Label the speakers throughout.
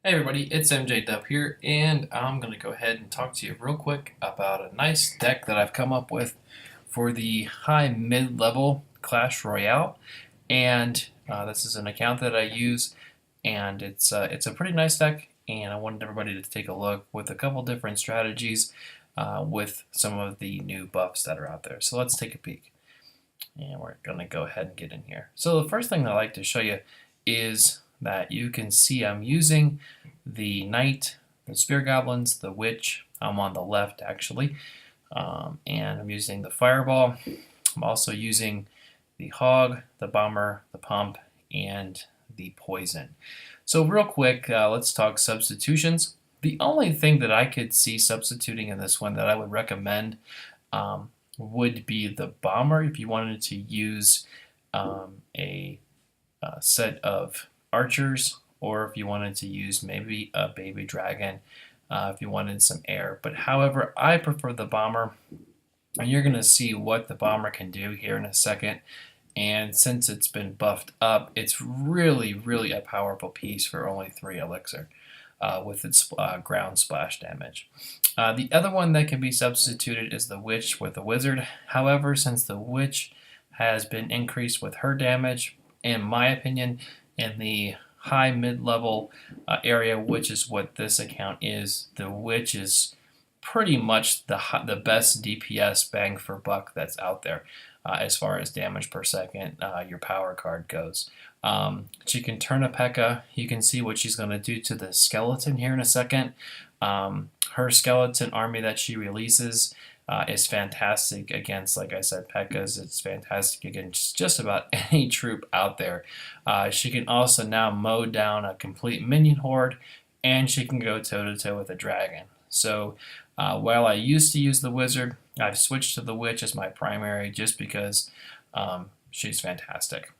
Speaker 1: Hey everybody, it's MJ Dub here, and I'm going to go ahead and talk to you real quick about a nice deck that I've come up with for the high mid-level Clash Royale. And this is an account that I use, and it's a pretty nice deck, and I wanted everybody to take a look with a couple different strategies with some of the new buffs that are out there. So let's take a peek. And we're going to go ahead and get in here. So the first thing that I like to show you is that you can see I'm using the Knight, the Spear Goblins, the Witch. I'm on the left actually. And I'm using the Fireball. I'm also using the Hog, the Bomber, the Pump, and the Poison. So real quick, let's talk substitutions. The only thing that I could see substituting in this one that I would recommend would be the Bomber if you wanted to use a set of archers, or if you wanted to use maybe a baby dragon if you wanted some air. But however, I prefer the Bomber, and you're going to see what the Bomber can do here in a second. And since it's been buffed up, it's really a powerful piece for only 3 elixir with its ground splash damage. The other one that can be substituted is the Witch with the Wizard. However, since the Witch has been increased with her damage, in my opinion, in the high mid-level area, which is what this account is, the Witch is pretty much the best DPS bang for buck that's out there as far as damage per second your power card goes. She can turn a P.E.K.K.A. You can see what she's going to do to the skeleton here in a second. Her skeleton army that she releases is fantastic against, like I said, P.E.K.K.A.s. It's fantastic against just about any troop out there. She can also now mow down a complete minion horde, and she can go toe-to-toe with a dragon. So while I used to use the Wizard, I've switched to the Witch as my primary just because she's fantastic.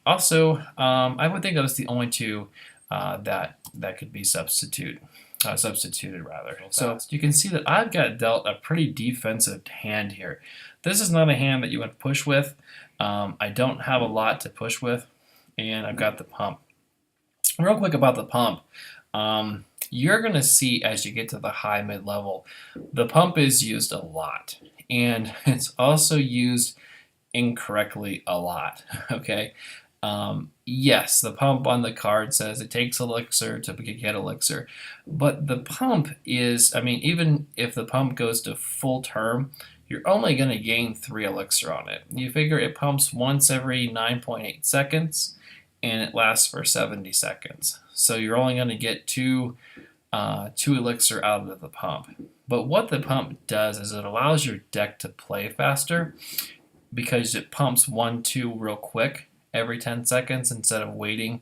Speaker 1: Also, I would think that was the only two that could be substituted rather. So you can see that I've got dealt a pretty defensive hand here. This is not a hand that you would push with. I don't have a lot to push with, and I've got the Pump. Real quick about the Pump. You're going to see as you get to the high mid-level, the Pump is used a lot, and it's also used incorrectly a lot, okay? Yes, the Pump on the card says it takes elixir to get elixir, but the Pump is, I mean, even if the Pump goes to full term, you're only going to gain 3 elixir on it. You figure it pumps once every 9.8 seconds, and it lasts for 70 seconds. So you're only going to get two elixir out of the Pump. But what the Pump does is it allows your deck to play faster because it pumps 1-2 real quick every 10 seconds instead of waiting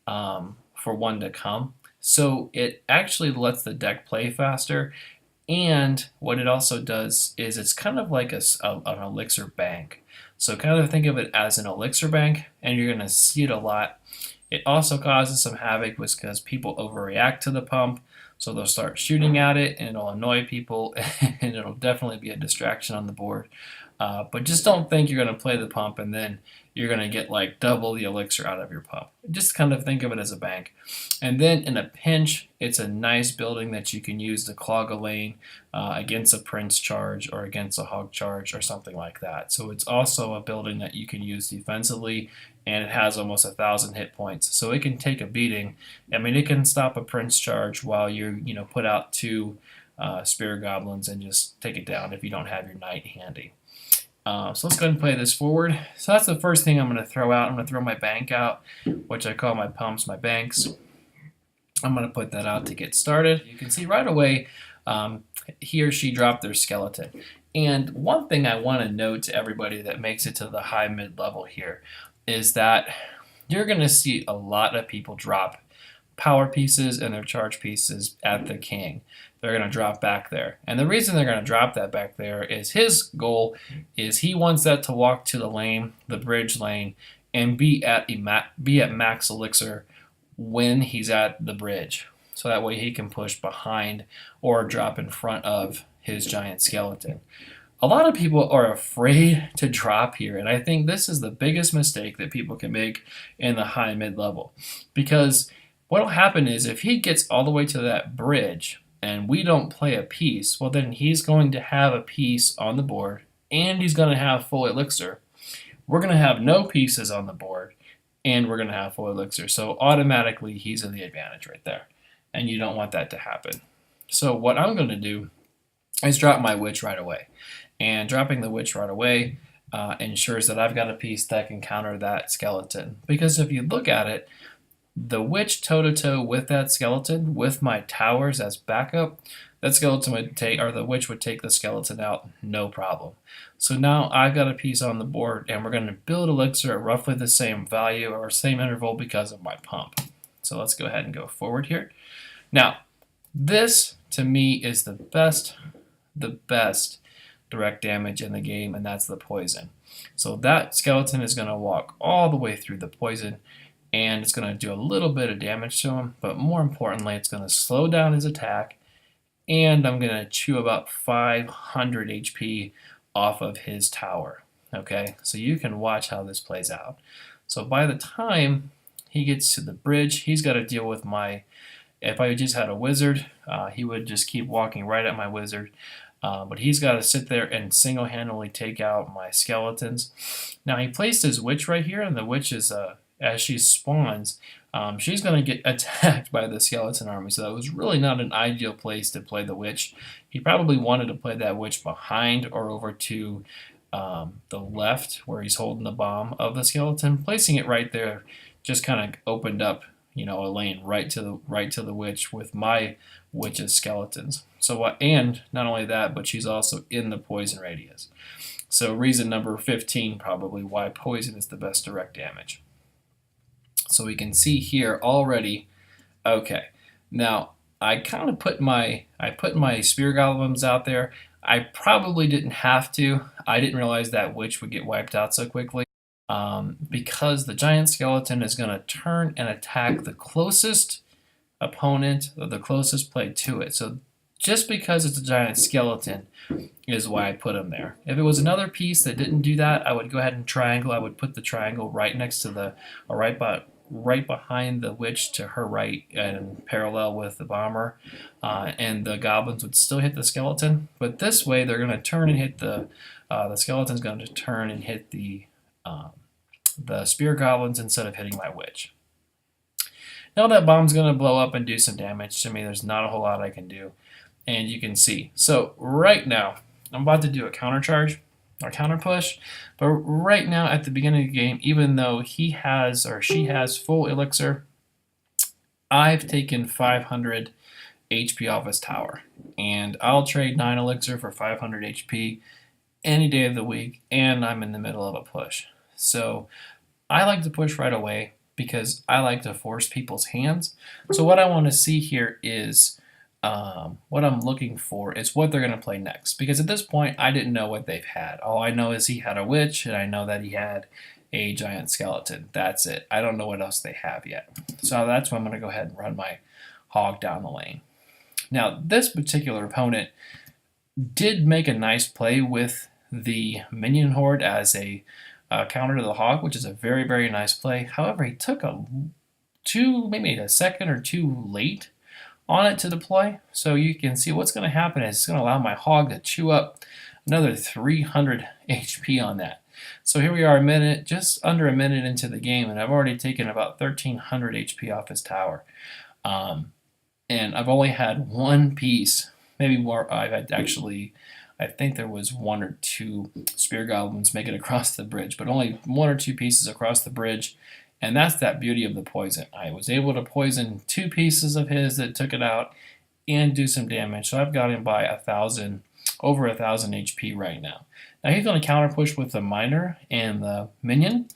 Speaker 1: for one to come. So it actually lets the deck play faster. And what it also does is it's kind of like an elixir bank. So kind of think of it as an elixir bank, and you're going to see it a lot. It also causes some havoc because people overreact to the Pump, so they'll start shooting at it, and it'll annoy people, and it'll definitely be a distraction on the board. But just don't think you're going to play the Pump and then you're going to get like double the elixir out of your Pump. Just kind of think of it as a bank. And then in a pinch, it's a nice building that you can use to clog a lane against a Prince charge or against a Hog charge or something like that. So it's also a building that you can use defensively, and it has almost 1,000 hit points. So it can take a beating. I mean, it can stop a Prince charge while you put out 2 Spear Goblins and just take it down if you don't have your Knight handy. So let's go ahead and play this forward. So that's the first thing I'm going to throw out. I'm going to throw my bank out, which I call my pumps, my banks. I'm going to put that out to get started. You can see right away he or she dropped their skeleton. And one thing I want to note to everybody that makes it to the high mid-level here is that you're going to see a lot of people drop power pieces and their charge pieces at the king. They're going to drop back there. And the reason they're going to drop that back there is his goal is he wants that to walk to the lane, the bridge lane, and be at max elixir when he's at the bridge. So that way he can push behind or drop in front of his giant skeleton. A lot of people are afraid to drop here, and I think this is the biggest mistake that people can make in the high mid-level, because What'll happen is if he gets all the way to that bridge and we don't play a piece, well then he's going to have a piece on the board and he's going to have full elixir. We're going to have no pieces on the board and we're going to have full elixir. So automatically he's in the advantage right there. And you don't want that to happen. So what I'm going to do is drop my witch right away. And dropping the witch right away ensures that I've got a piece that can counter that skeleton. Because if you look at it, the witch toe-to-toe with that skeleton, with my towers as backup, that skeleton would take, or the witch would take the skeleton out, no problem. So now I've got a piece on the board, and we're going to build elixir at roughly the same value or same interval because of my pump. So let's go ahead and go forward here. Now, this to me is the best direct damage in the game, and that's the poison. So that skeleton is going to walk all the way through the poison, and it's going to do a little bit of damage to him, but more importantly, it's going to slow down his attack, and I'm going to chew about 500 HP off of his tower. Okay, so you can watch how this plays out. So by the time he gets to the bridge, he's got to deal with my, if I just had a wizard, he would just keep walking right at my wizard. But he's got to sit there and single-handedly take out my skeletons. Now he placed his witch right here, and the witch is, as she spawns, she's going to get attacked by the skeleton army. So that was really not an ideal place to play the witch. He probably wanted to play that witch behind or over to the left where he's holding the bomb of the skeleton. Placing it right there just kind of opened up, you know, a lane right to the witch with my witch's skeletons. So and not only that, but she's also in the poison radius. So reason number 15 probably why poison is the best direct damage. So we can see here already. Okay, now I kind of put my spear golems out there. I probably didn't have to. I didn't realize that witch would get wiped out so quickly. Because the giant skeleton is going to turn and attack the closest opponent or the closest play to it. So just because it's a giant skeleton is why I put him there. If it was another piece that didn't do that, I would go ahead and triangle. I would put the triangle right next to the, or right behind the witch to her right and parallel with the bomber, and the goblins would still hit the skeleton. But this way, they're going to turn and hit the skeleton's going to turn and hit the spear goblins instead of hitting my witch. Now that bomb's going to blow up and do some damage to me. There's not a whole lot I can do, and you can see. So right now, I'm about to do a counter charge or counter push, but right now at the beginning of the game, even though he has or she has full elixir, I've taken 500 HP off his tower, and I'll trade 9 elixir for 500 HP any day of the week, and I'm in the middle of a push. So I like to push right away because I like to force people's hands. So what I want to see here is what I'm looking for is what they're going to play next. Because at this point, I didn't know what they've had. All I know is he had a witch, and I know that he had a giant skeleton. That's it. I don't know what else they have yet. So that's why I'm going to go ahead and run my hog down the lane. Now, this particular opponent did make a nice play with the minion horde as a counter to the hog, which is a very, very nice play. However, he took maybe a second or two late on it to deploy. So you can see what's going to happen is it's going to allow my hog to chew up another 300 HP on that. So here we are just under a minute into the game, and I've already taken about 1300 HP off his tower. And I've only had one piece, maybe more. I think there was 1 or 2 spear goblins make it across the bridge, but only 1 or 2 pieces across the bridge. And that's that beauty of the poison. I was able to poison 2 pieces of his that took it out and do some damage. So I've got him by over 1,000 HP right now. Now he's going to counter push with the miner and the minion,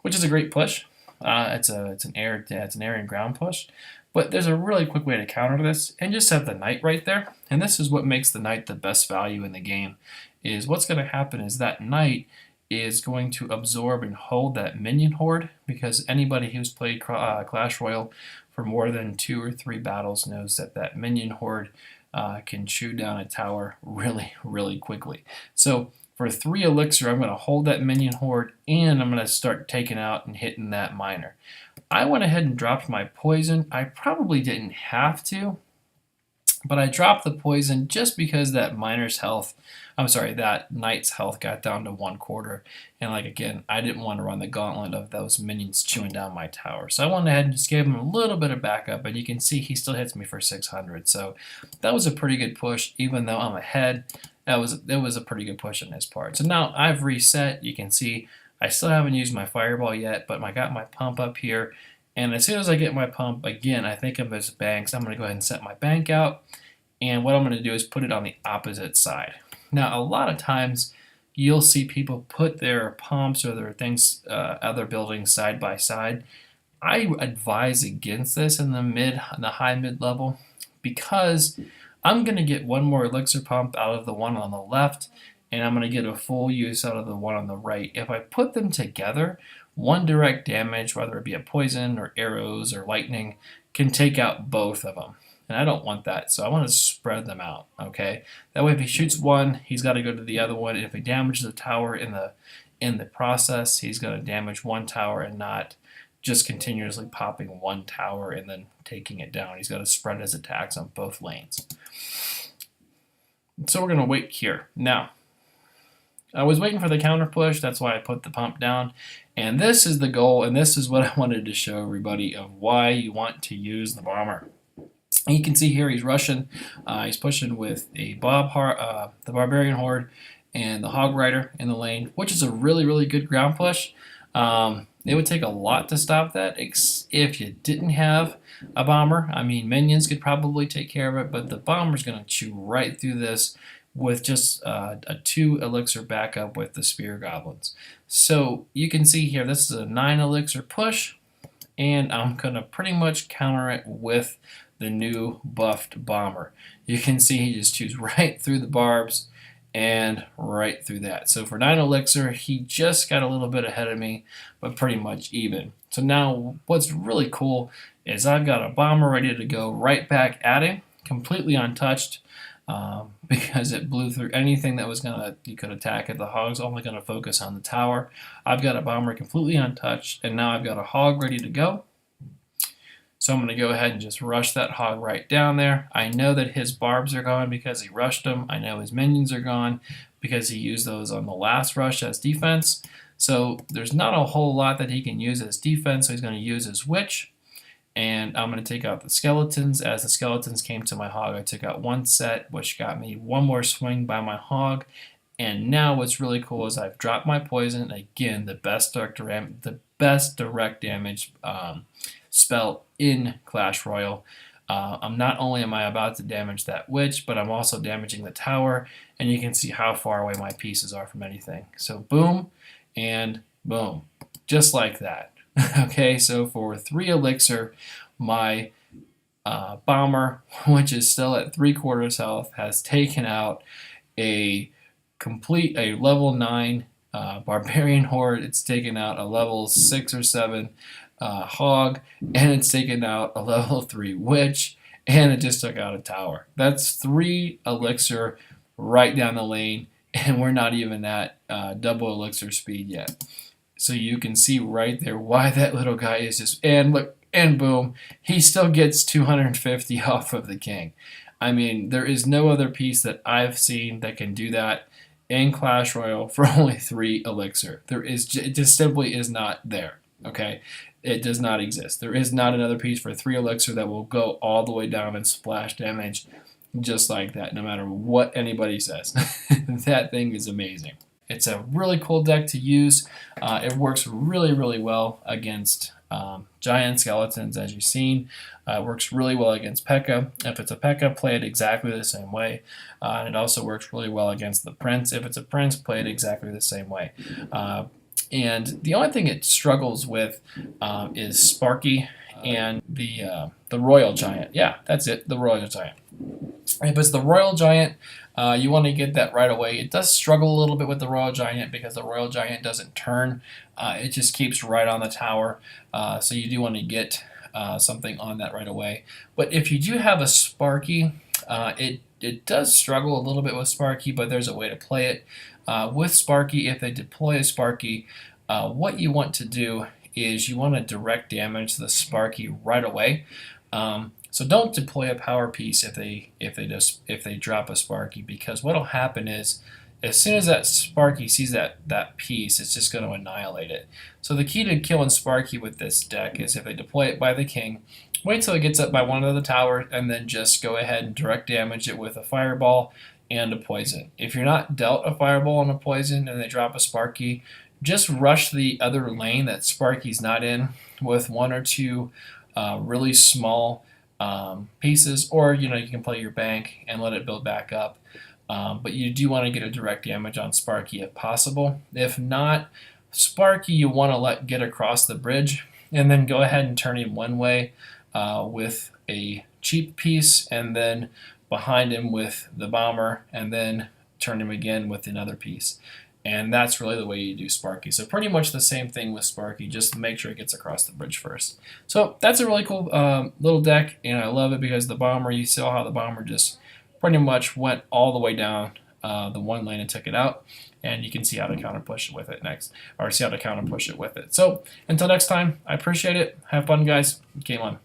Speaker 1: which is a great push. It's an air and ground push. But there's a really quick way to counter this, and just have the knight right there. And this is what makes the knight the best value in the game, is what's going to happen is that knight is going to absorb and hold that minion horde, because anybody who's played Clash Royale for more than 2 or 3 battles knows that that minion horde can chew down a tower really, really quickly. So for 3 elixir, I'm going to hold that minion horde, and I'm going to start taking out and hitting that miner. I went ahead and dropped my poison. I probably didn't have to, but I dropped the poison just because that that knight's health got down to 1/4. And like again, I didn't want to run the gauntlet of those minions chewing down my tower. So I went ahead and just gave him a little bit of backup, and you can see he still hits me for 600. So that was a pretty good push, even though I'm ahead. That was a pretty good push on his part. So now I've reset. You can see I still haven't used my fireball yet, but I got my pump up here. And as soon as I get my pump, again, I think of as banks. I'm going to go ahead and set my bank out. And what I'm going to do is put it on the opposite side. Now, a lot of times you'll see people put their pumps or their things, other buildings side by side. I advise against this in the high mid level, because I'm going to get one more elixir pump out of the one on the left, and I'm going to get a full use out of the one on the right. If I put them together, one direct damage, whether it be a poison or arrows or lightning, can take out both of them. And I don't want that, so I want to spread them out, okay? That way if he shoots one, he's got to go to the other one. And if he damages the tower in the process, he's going to damage one tower and not just continuously popping one tower and then taking it down. He's got to spread his attacks on both lanes. So we're going to wait here. Now, I was waiting for the counter push. That's why I put the pump down. And this is the goal, and this is what I wanted to show everybody of why you want to use the bomber. And you can see here he's rushing. He's pushing with the Barbarian Horde and the Hog Rider in the lane, which is a really, really good ground push. It would take a lot to stop that if you didn't have a bomber. I mean, minions could probably take care of it, but the bomber's going to chew right through this with just a 2 elixir backup with the Spear Goblins. So you can see here, this is a 9 elixir push, and I'm going to pretty much counter it with the new buffed bomber. You can see he just chews right through the barbs and right through that. So for 9 elixir, he just got a little bit ahead of me, but pretty much even. So now what's really cool is I've got a bomber ready to go right back at him, completely untouched, because it blew through anything that was you could attack it. The hog's only gonna focus on the tower. I've got a bomber completely untouched, and now I've got a hog ready to go. So I'm going to go ahead and just rush that hog right down there. I know that his barbs are gone because he rushed them. I know his minions are gone because he used those on the last rush as defense. So there's not a whole lot that he can use as defense, so he's going to use his witch. And I'm going to take out the skeletons. As the skeletons came to my hog, I took out one set, which got me one more swing by my hog. And now what's really cool is I've dropped my poison. Again, the best direct damage spell in Clash Royale. Not only am I about to damage that witch, but I'm also damaging the tower, and you can see how far away my pieces are from anything. So boom and boom, just like that. Okay, so for 3 elixir, my bomber, which is still at 3/4 health, has taken out a level 9 Barbarian Horde. It's taken out a level 6 or 7 hog, and it's taken out a level 3 witch, and it just took out a tower. That's 3 elixir right down the lane, and we're not even at double elixir speed yet. So you can see right there why that little guy is just, and look, and boom, he still gets 250 off of the king. I mean, there is no other piece that I've seen that can do that in Clash Royale for only 3 elixir. It just simply is not there. Okay, it does not exist. There is not another piece for 3 elixir that will go all the way down and splash damage just like that, no matter what anybody says. That thing is amazing. It's a really cool deck to use. It works really, really well against giant skeletons, as you've seen. It works really well against P.E.K.K.A. If it's a P.E.K.K.A, play it exactly the same way. And it also works really well against the Prince. If it's a Prince, play it exactly the same way. And the only thing it struggles with is Sparky and the Royal Giant. Yeah, that's it, the Royal Giant. If it's the Royal Giant, you want to get that right away. It does struggle a little bit with the Royal Giant because the Royal Giant doesn't turn. It just keeps right on the tower. So you do want to get something on that right away. But if you do have a Sparky, it does struggle a little bit with Sparky, but there's a way to play it. With Sparky, if they deploy a Sparky, what you want to do is you want to direct damage the Sparky right away. So don't deploy a power piece if they drop a Sparky, because what'll happen is as soon as that Sparky sees that piece, it's just going to annihilate it. So the key to killing Sparky with this deck is if they deploy it by the king, wait till it gets up by one of the towers, and then just go ahead and direct damage it with a fireball and a poison. If you're not dealt a fireball and a poison and they drop a Sparky, just rush the other lane that Sparky's not in with one or two really small pieces, or you can play your bank and let it build back up. But you do want to get a direct damage on Sparky if possible. If not, Sparky you want to let get across the bridge, and then go ahead and turn him one way with a cheap piece, and then behind him with the bomber, and then turn him again with another piece. And that's really the way you do Sparky. So pretty much the same thing with Sparky, just make sure it gets across the bridge first. So that's a really cool little deck, and I love it because the bomber, you saw how the bomber just pretty much went all the way down the one lane and took it out. And you can see how to counter push it with it next, or see how to counter push it with it. So until next time, I appreciate it. Have fun, guys. Game on.